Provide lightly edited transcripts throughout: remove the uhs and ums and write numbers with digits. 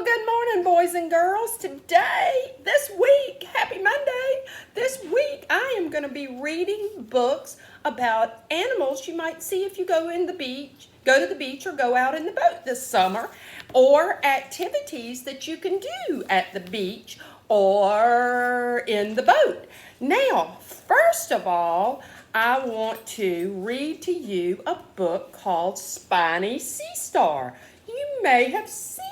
Well, good morning, boys and girls. Today, this week, happy Monday. This week, I am going to be reading books about animals you might see if you go to the beach or go out in the boat this summer, or activities that you can do at the beach or in the boat. Now, first of all, I want to read to you a book called Spiny Sea Star. You may have seen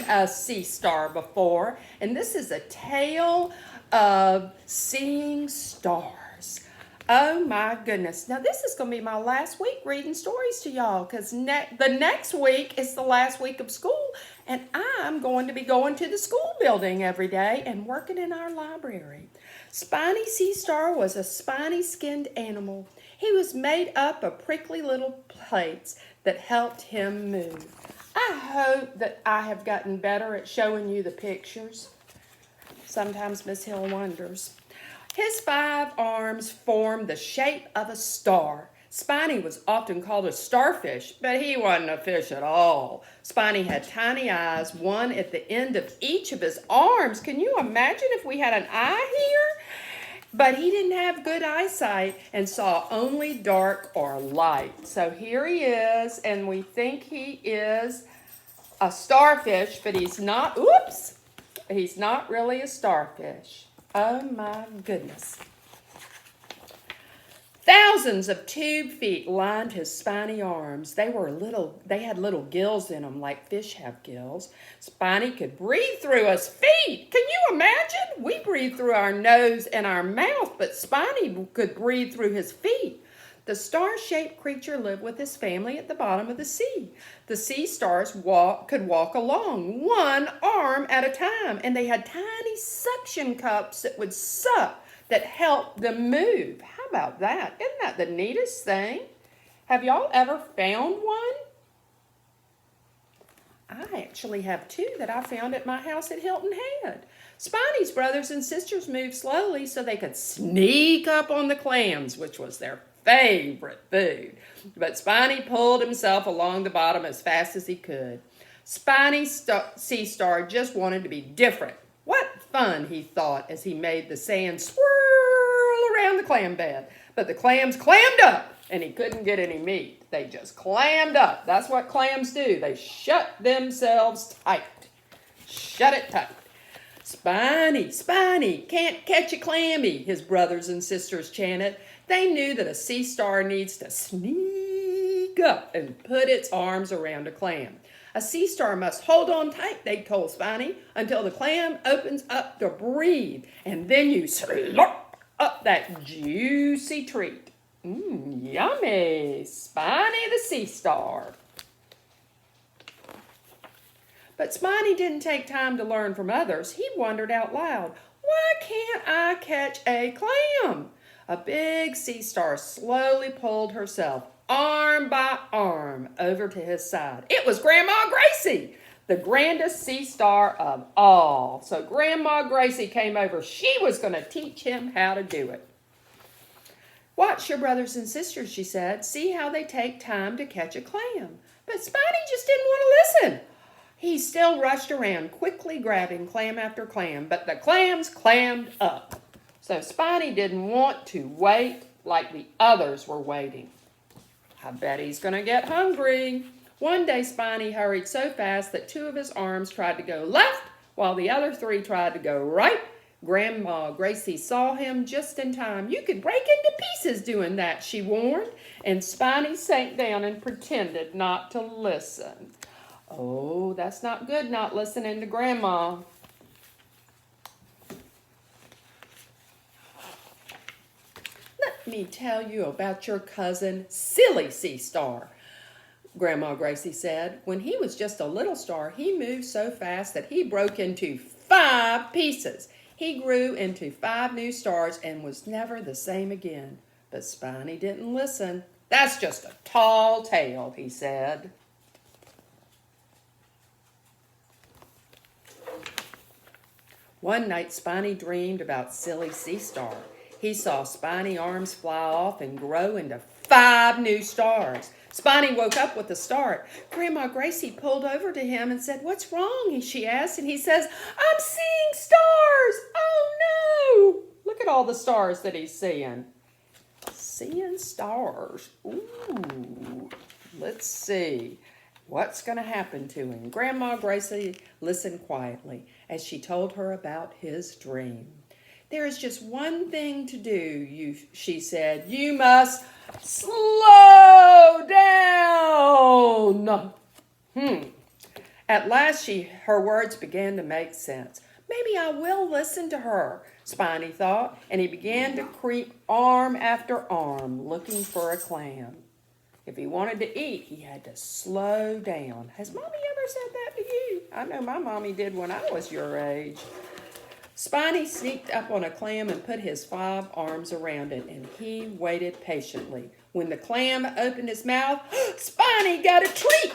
a sea star before, and this is a tale of seeing stars. Oh my goodness. Now, this is going to be my last week reading stories to y'all because the next week is the last week of school, and I'm going to be going to the school building every day and working in our library. Spiny Sea Star was a spiny-skinned animal. He was made up of prickly little plates that helped him move. I hope that I have gotten better at showing you the pictures. Sometimes Miss Hill wonders. His 5 arms formed the shape of a star. Spiny was often called a starfish, but he wasn't a fish at all. Spiny had tiny eyes, one at the end of each of his arms. Can you imagine if we had an eye here? But he didn't have good eyesight and saw only dark or light. So here he is, and we think he is a starfish, but he's not. Oops! He's not really a starfish. Oh my goodness. Thousands of tube feet lined his spiny arms. They had little gills in them, like fish have gills. Spiny could breathe through his feet. Can you imagine? We breathe through our nose and our mouth, but Spiny could breathe through his feet. The star-shaped creature lived with his family at the bottom of the sea. The sea stars could walk along, one arm at a time, and they had tiny suction cups that would suck that helped them move. How about that? Isn't that the neatest thing? Have y'all ever found one? I actually have 2 that I found at my house at Hilton Head. Spiny's brothers and sisters moved slowly so they could sneak up on the clams, which was their favorite food. But Spiny pulled himself along the bottom as fast as he could. Spiny Sea Star just wanted to be different. What fun, he thought, as he made the sand swirl around the clam bed. But the clams clammed up, and he couldn't get any meat. They just clammed up. That's what clams do. They shut themselves tight. Shut it tight. Spiny, Spiny, can't catch a clammy, his brothers and sisters chanted. They knew that a sea star needs to sneak up and put its arms around a clam. A sea star must hold on tight, they told Spiny, until the clam opens up to breathe, and then you slurp up that juicy treat. Yummy! Spiny the Sea Star. But Spiny didn't take time to learn from others. He wondered out loud, why can't I catch a clam? A big sea star slowly pulled herself, arm by arm, over to his side. It was Grandma Gracie, the grandest sea star of all. So Grandma Gracie came over. She was going to teach him how to do it. Watch your brothers and sisters, she said. See how they take time to catch a clam. But Spiny just didn't want to listen. He still rushed around, quickly grabbing clam after clam, but the clams clammed up. So Spiny didn't want to wait like the others were waiting. I bet he's going to get hungry. One day Spiny hurried so fast that 2 of his arms tried to go left while the other 3 tried to go right. Grandma Gracie saw him just in time. You could break into pieces doing that, she warned, and Spiny sank down and pretended not to listen. Oh, that's not good, not listening to Grandma. Let me tell you about your cousin, Silly Sea Star, Grandma Gracie said. When he was just a little star, he moved so fast that he broke into 5 pieces. He grew into 5 new stars and was never the same again. But Spiny didn't listen. That's just a tall tale, he said. One night, Spiny dreamed about Silly Sea Star. He saw Spiny arms fly off and grow into 5 new stars. Spiny woke up with a start. Grandma Gracie pulled over to him and said, "What's wrong?" she asked, and he says, "I'm seeing stars. Oh no! Look at all the stars that he's seeing." Seeing stars. Ooh, let's see. What's going to happen to him? Grandma Gracie listened quietly as she told her about his dream. "There is just one thing to do," she said. "You must slow down." At last her words began to make sense. Maybe I will listen to her, Spiny thought, and he began to creep arm after arm looking for a clam. If he wanted to eat, he had to slow down. Has Mommy ever said that to you? I know my mommy did when I was your age. Spiny sneaked up on a clam and put his 5 arms around it, and he waited patiently. When the clam opened his mouth, Spiny got a treat.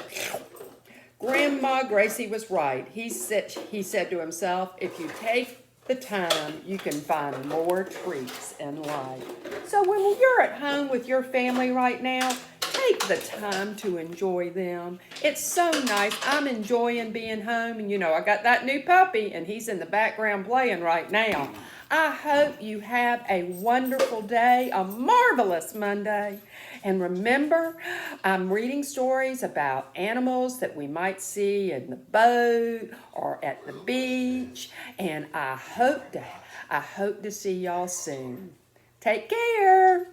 Grandma Gracie was right. He said to himself, if you take the time, you can find more treats in life. So when you're at home with your family right now, take the time to enjoy them. It's so nice. I'm enjoying being home. And I got that new puppy, and he's in the background playing right now. I hope you have a wonderful day, a marvelous Monday. And remember, I'm reading stories about animals that we might see in the boat or at the beach. And I hope to see y'all soon. Take care.